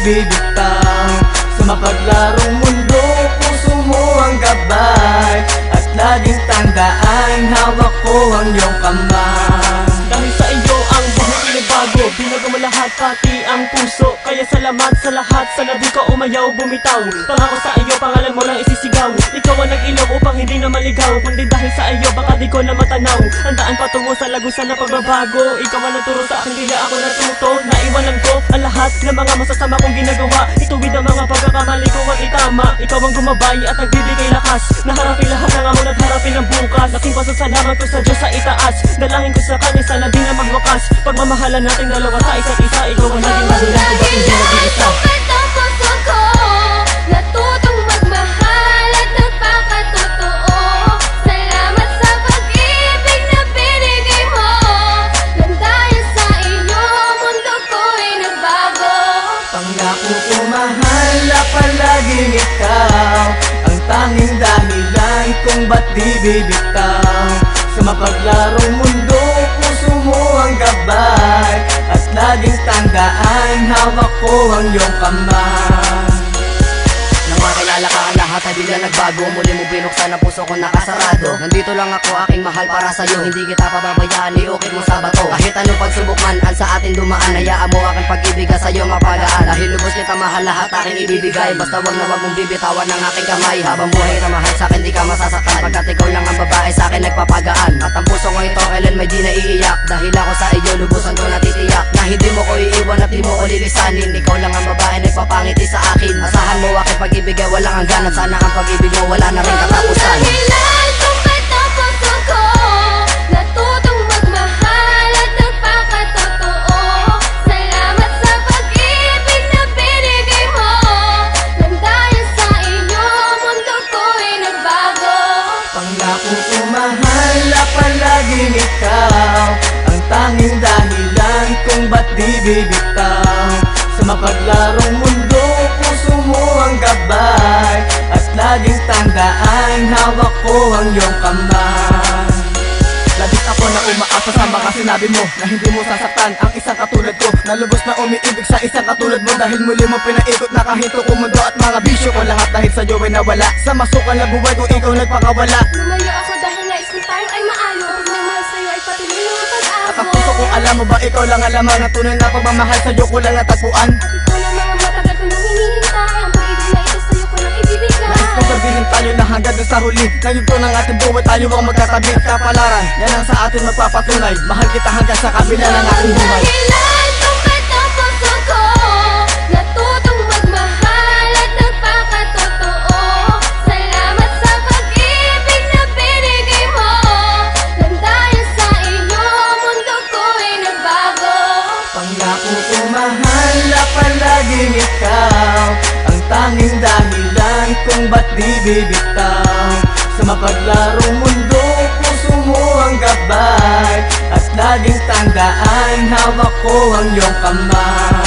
bibitaw. Sa mapaglarong mundo, puso mo ang gabay, at laging tandaan, hawak ko ang iyong kamay. Dahil sa iyo ang buhay pinabago, binago mo lahat pati ang puso. Kaya salamat sa lahat, sana di ka umayaw, bumitaw. Pangako sa iyo, pangalan mo lang isisigaw. Ikaw ang nag-ilaw upang hindi na maligaw, kundi dahil sa iyo baka di ko na matanaw. Ang daan patungo sa lagusan na pagbabago. Ikaw ang nagturo sa akin, kaya ako natuto. Naiwanan ko ang lahat ng mga masasama kong ginagawa. Ituwid ang mga pagkakamali ko at itama. Ikaw ang gumabay at nagbibigay lakas, naharapin lahat ng amon at harapin ang bukas. Laking pasasalamat ko sa Diyos sa itaas, dalangin ko sa Kanya sana di na magwakas. Pagmamahalan natin dalawa sa isa't isa, ikaw ang naging dahilan kung bakit hindi nag-iisa. Natutong magmahal at nagpakatotoo. Salamat sa pag-ibig na binigay mo, nang dahil sa iyo mundo ko'y nagbago. Pangako ko mahal na palaging ikaw, ang tanging dahilan kung ba't di bibitaw. Sa mapaglarong mundo, puso mo ang gabay, at laging tandaan, hawak ko ang iyong kamay. Nang makilala ka ang lahat ay bigla nagbago. Muli mo binuksan ang puso ko nakasarado. Nandito lang ako aking mahal para sa'yo, hindi kita pababayaan, iukit mo sa bato. Kahit anong pagsubok man ang sa atin dumaan, hayaan mo aking pag-ibig sa'yo mapagaan. Dahil lubos kita mahal, lahat aking ibibigay. Basta wag na wag mong bibitawan ng aking kamay. Habang buhay na mahal sa'kin di ka masasaktan, pagkat ikaw lang ang babae sa'kin nagpapagaan. At ang puso ko ito kailan may di naiiyak, dahil ako sa iyo lubusan ko natitiyak, na hindi mo ko iiwan at di mo ko lilisanin. Ikaw lang ang babae nagpapangiti sa akin. Asahan mo aking pag-ibig ay walang hangganan, sana ang pag-ibig mo wala na rin katapusan. Dahilan kung ba't ang puso ko natutong magmahal at nagpakatotoo. Salamat sa pag-ibig na binigay mo, nang dahil sa iyo mundo ko'y nagbago. Pangako ko mahal na palaging ikaw, ang tanging dahilan kung ba't di bibitaw. Sa mapaglarong mundo, puso mo ang gabay, at laging tandaan, hawak ko ang iyong kamay. Laging ako na umaasa sa mga sinabi mo, na hindi mo sasaktan ang isang katulad ko, na lubos na umiibig sa isang katulad mo. Dahil muli mo pinaikot na kahinto ko mundo at mga bisyo ko, lahat dahil sa iyo ay nawala. Sa masukal na buhay ko ikaw nagpakawala. Lumayo ako dahil nais kong tayo ay maayos. Pagmamahal sa'yo ay patuloy na pag-abo. At ang puso ko alam mo ba, ikaw lang alaman, ang tunay na pagmamahal sa iyo ko lang natagpuan. At ikaw na mga matagal ko nang hinihintay, ang pag-ibig na ito sa'yo ko nang ibibigay. Nais kong sabihin tayo na hanggang sa huli, na yugto ng ating buhay tayo ang magkatabi. Kapalaran, yan ang sa atin magpapatunay, mahal kita hanggang sa kabila ng ating buhay. Dahilan kung ba't ang puso ko natutong magmahal at nagpakatotoo. Salamat sa pag-ibig na binigay mo, nang dahil sa iyo mundo ko'y nagbago. Pangako ko mahal na palaging ikaw, ang tanging dahilan kung ba't di bibitaw. Sa mapaglarong mundo, puso mo ang gabay, at laging tandaan, hawak ko ang iyong kamay.